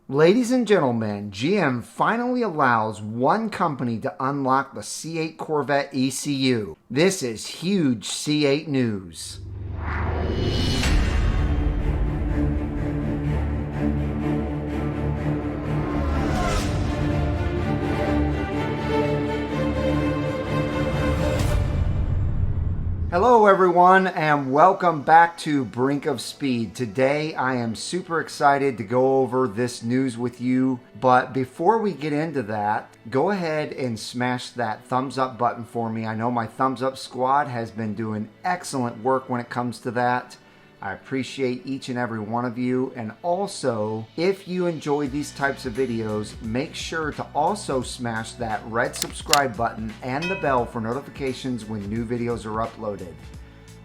Ladies and gentlemen, GM finally allows one company to unlock the C8 Corvette ECU. This is huge C8 news. Hello everyone and welcome back to Brink of Speed. Today I am super excited to go over this news with you, but before we get into that, go ahead and smash that thumbs up button for me. I know my thumbs up squad has been doing excellent work when it comes to that. I appreciate each and every one of you, and also if you enjoy these types of videos, make sure to also smash that red subscribe button and the bell for notifications when new videos are uploaded.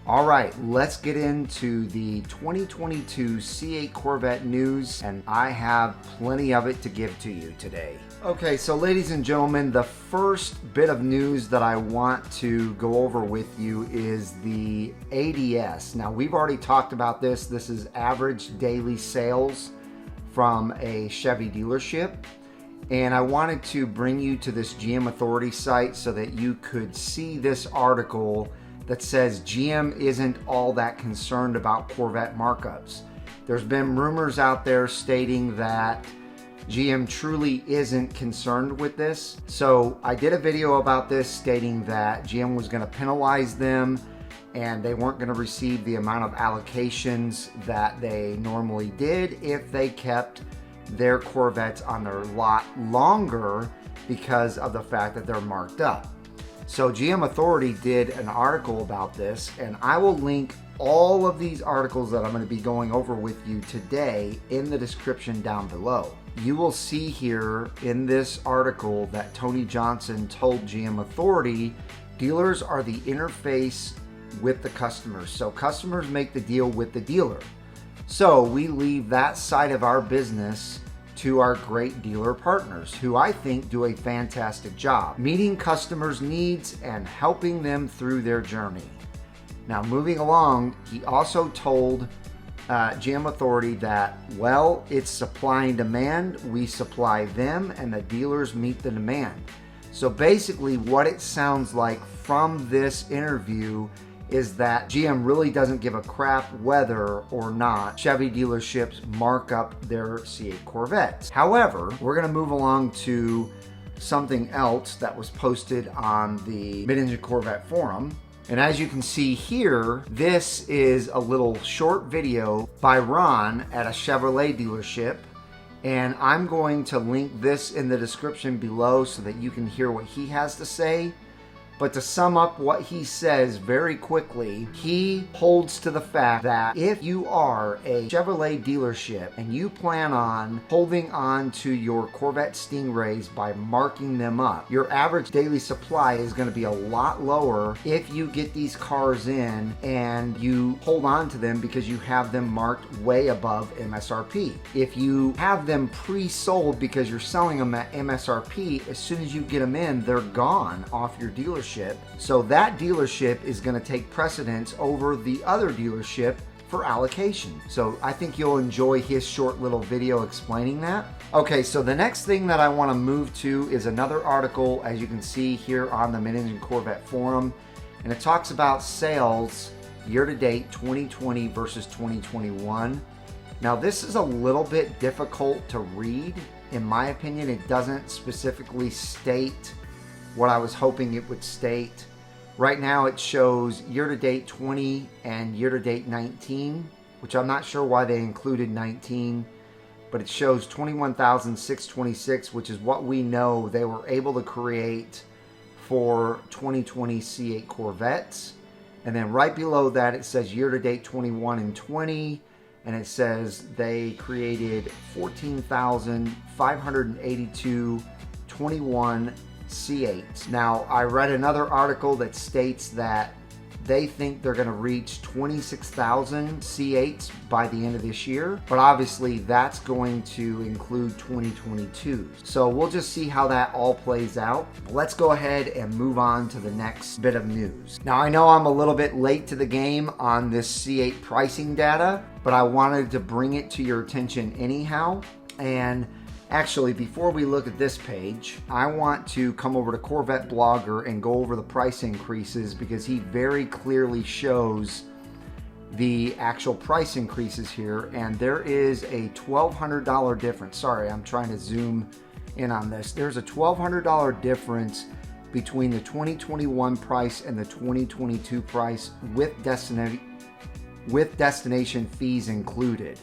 Alright, let's get into the 2022 C8 Corvette news, and I have plenty of it to give to you today. Okay, so ladies and gentlemen, the first bit of news that I want to go over with you is the ADS. Now, we've already talked about this. This is average daily sales from a Chevy dealership. And I wanted to bring you to this GM Authority site so that you could see this article that says GM isn't all that concerned about Corvette markups. There's been rumors out there stating that GM truly isn't concerned with this. So I did a video about this stating that GM was going to penalize them and they weren't going to receive the amount of allocations that they normally did if they kept their Corvettes on their lot longer because of the fact that they're marked up. So GM Authority did an article about this, and I will link all of these articles that I'm going to be going over with you today in the description down below. You will see here in this article that Tony Johnson told GM Authority dealers are the interface with the customers. So customers make the deal with the dealer. So we leave that side of our business to our great dealer partners, who I think do a fantastic job meeting customers' needs and helping them through their journey. Now, moving along, he also told GM Authority that, well, it's supply and demand. We supply them and the dealers meet the demand. So basically what it sounds like from this interview is that GM really doesn't give a crap whether or not Chevy dealerships mark up their C8 Corvettes. However, we're going to move along to something else that was posted on the Mid-Engine Corvette forum. And as you can see here, this is a little short video by Ron at a Chevrolet dealership. And I'm going to link this in the description below so that you can hear what he has to say. But to sum up what he says very quickly, he holds to the fact that if you are a Chevrolet dealership and you plan on holding on to your Corvette Stingrays by marking them up, your average daily supply is going to be a lot lower if you get these cars in and you hold on to them because you have them marked way above MSRP. If you have them pre-sold because you're selling them at MSRP, as soon as you get them in, they're gone off your dealership. So that dealership is going to take precedence over the other dealership for allocation. So I think you'll enjoy his short little video explaining that. Okay, so the next thing that I want to move to is another article, as you can see here on the Mid-Engine Corvette forum, and it talks about sales year-to-date 2020 versus 2021. Now this is a little bit difficult to read. In my opinion, it doesn't specifically state what I was hoping it would state. Right now it shows year-to-date 20 and year-to-date 19, which I'm not sure why they included 19, but it shows 21,626, which is what we know they were able to create for 2020 C8 Corvettes. And then right below that it says year-to-date 21 and 20, and it says they created 14,582 21 C8s. Now, I read another article that states that they think they're going to reach 26,000 C8s by the end of this year, but obviously that's going to include 2022s. So we'll just see how that all plays out. Let's go ahead and move on to the next bit of news. Now, I know I'm a little bit late to the game on this C8 pricing data, but I wanted to bring it to your attention anyhow. And actually, before we look at this page, I want to come over to Corvette Blogger and go over the price increases, because he very clearly shows the actual price increases here, and there is a $1,200 difference. Sorry, I'm trying to zoom in on this. There's a $1,200 difference between the 2021 price and the 2022 price with destination fees included.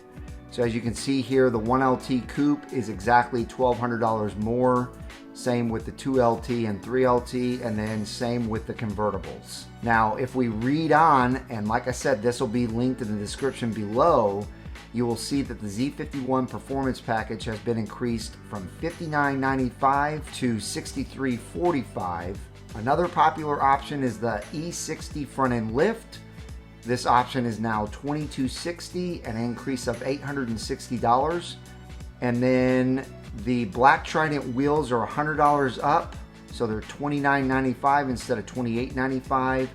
So as you can see here, the 1LT Coupe is exactly $1,200 more. Same with the 2LT and 3LT, and then same with the convertibles. Now, if we read on, and like I said, this will be linked in the description below, you will see that the Z51 Performance Package has been increased from $59.95 to $63.45. Another popular option is the E60 front end lift. This option is now $22.60, an increase of $860. And then the Black Trident wheels are $100 up, so they're $29.95 instead of $28.95.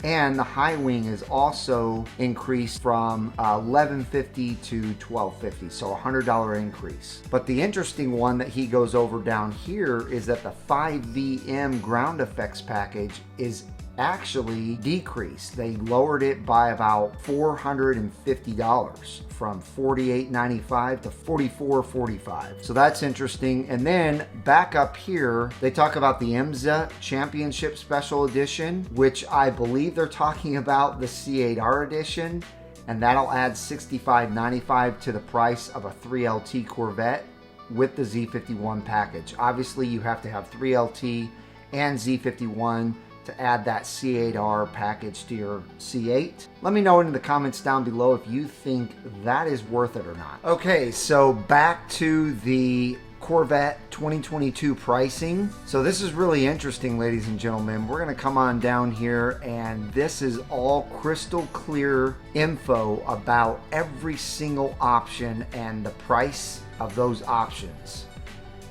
And the high wing is also increased from $11.50 to $12.50, so a $100 increase. But the interesting one that he goes over down here is that the 5VM ground effects package is actually decreased. They lowered it by about $450 from $48.95 to $44.45. So that's interesting. And then back up here, they talk about the IMSA Championship Special Edition, which I believe they're talking about the C8R edition, and that'll add $65.95 to the price of a 3LT Corvette with the Z51 package. Obviously, you have to have 3LT and Z51 to add that C8R package to your C8. Let me know in the comments down below if you think that is worth it or not. Okay, so back to the Corvette 2022 pricing. So this is really interesting, ladies and gentlemen. We're going to come on down here, and this is all crystal clear info about every single option and the price of those options.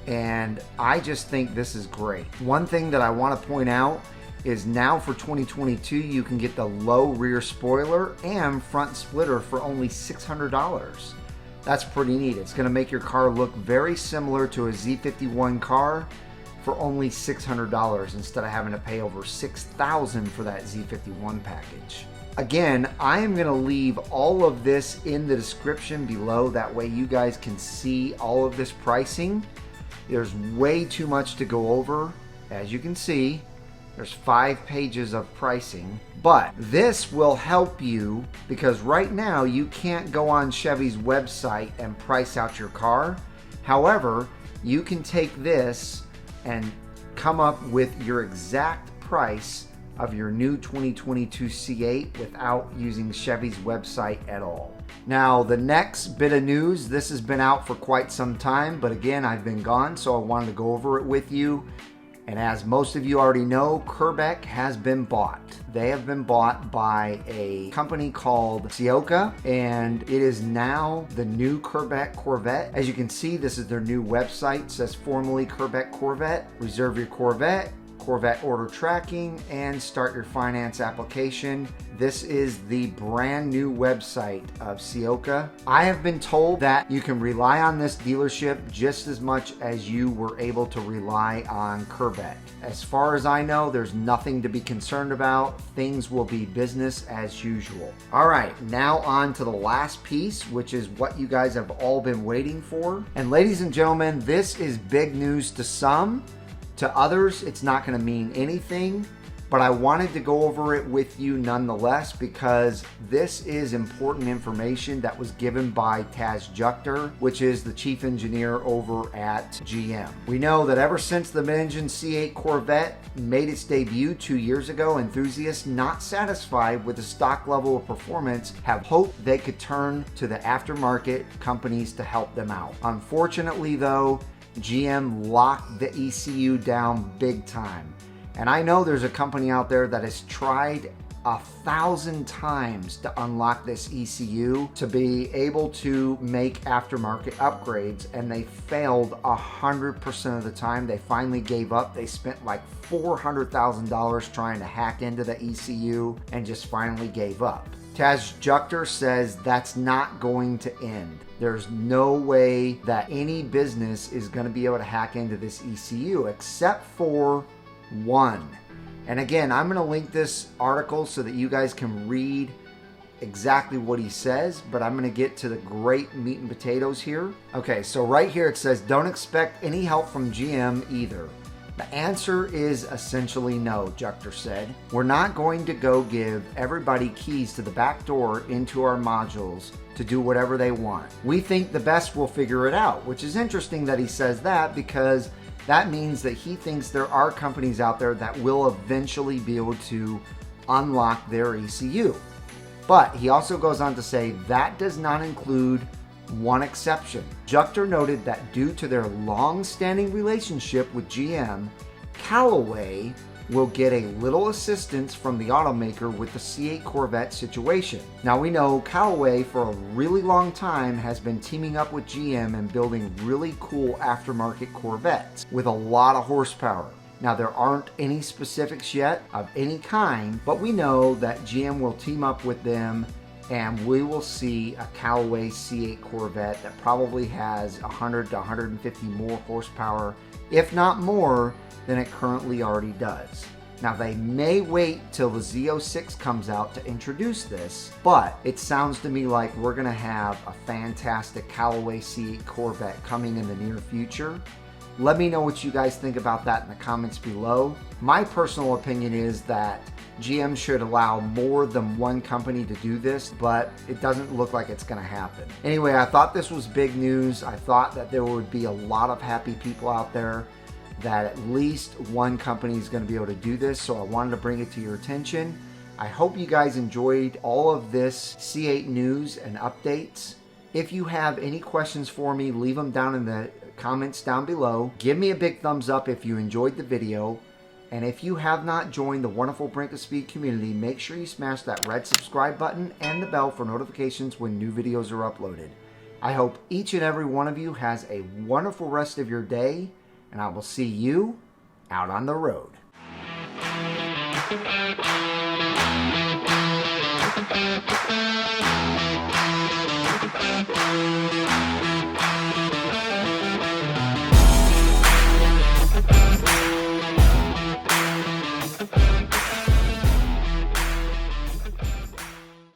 And I just think this is great. One thing that I want to point out is now for 2022, you can get the low rear spoiler and front splitter for only $600. That's pretty neat. It's going to make your car look very similar to a Z51 car for only $600 instead of having to pay over $6,000 for that Z51 package. Again, I am going to leave all of this in the description below. That way you guys can see all of this pricing. There's way too much to go over. As you can see, there's 5 pages of pricing, but this will help you because right now you can't go on Chevy's website and price out your car. However, you can take this and come up with your exact price of your new 2022 C8 without using Chevy's website at all. Now, the next bit of news, this has been out for quite some time, but again, I've been gone, so I wanted to go over it with you. And as most of you already know, Kerbeck has been bought. They have been bought by a company called Ciocca, and it is now the new Kerbeck Corvette. As you can see, this is their new website. It says formerly Kerbeck Corvette. Reserve your Corvette, Corvette order tracking, and start your finance application. This is the brand new website of Ciocca. I have been told that you can rely on this dealership just as much as you were able to rely on Kerbeck. As far as I know, there's nothing to be concerned about. Things will be business as usual. All right, now on to the last piece, which is what you guys have all been waiting for. And ladies and gentlemen, this is big news to some. To others, it's not going to mean anything, but I wanted to go over it with you nonetheless because this is important information that was given by Taz Juchter, which is the chief engineer over at GM. We know that ever since the mid-engine C8 Corvette made its debut 2 years ago, enthusiasts not satisfied with the stock level of performance have hoped they could turn to the aftermarket companies to help them out. Unfortunately though, GM locked the ECU down big time. And I know there's a company out there that has tried 1,000 times to unlock this ECU to be able to make aftermarket upgrades, and they failed 100% of the time. They finally gave up. They spent like $400,000 trying to hack into the ECU and just finally gave up. Taz Juchter says that's not going to end. There's no way that any business is going to be able to hack into this ECU except for one. And again, I'm going to link this article so that you guys can read exactly what he says, but I'm going to get to the great meat and potatoes here. Okay, so right here it says, don't expect any help from GM either. The answer is essentially no, Juchter said. We're not going to go give everybody keys to the back door into our modules to do whatever they want. We think the best will figure it out, which is interesting that he says that, because that means that he thinks there are companies out there that will eventually be able to unlock their ECU. But he also goes on to say that does not include one exception. Juchter noted that due to their long-standing relationship with GM, Callaway will get a little assistance from the automaker with the C8 Corvette situation. Now we know Callaway for a really long time has been teaming up with GM and building really cool aftermarket Corvettes with a lot of horsepower. Now there aren't any specifics yet of any kind, but we know that GM will team up with them and we will see a Callaway C8 Corvette that probably has 100 to 150 more horsepower, if not more, than it currently already does. Now they may wait till the Z06 comes out to introduce this, but it sounds to me like we're gonna have a fantastic Callaway C8 Corvette coming in the near future. Let me know what you guys think about that in the comments below. My personal opinion is that GM should allow more than one company to do this, but it doesn't look like it's going to happen. Anyway, I thought this was big news. I thought that there would be a lot of happy people out there that at least one company is going to be able to do this, so I wanted to bring it to your attention. I hope you guys enjoyed all of this C8 news and updates. If you have any questions for me, leave them down in the comments down below. Give me a big thumbs up if you enjoyed the video. And if you have not joined the wonderful Brink of Speed community, make sure you smash that red subscribe button and the bell for notifications when new videos are uploaded. I hope each and every one of you has a wonderful rest of your day, and I will see you out on the road.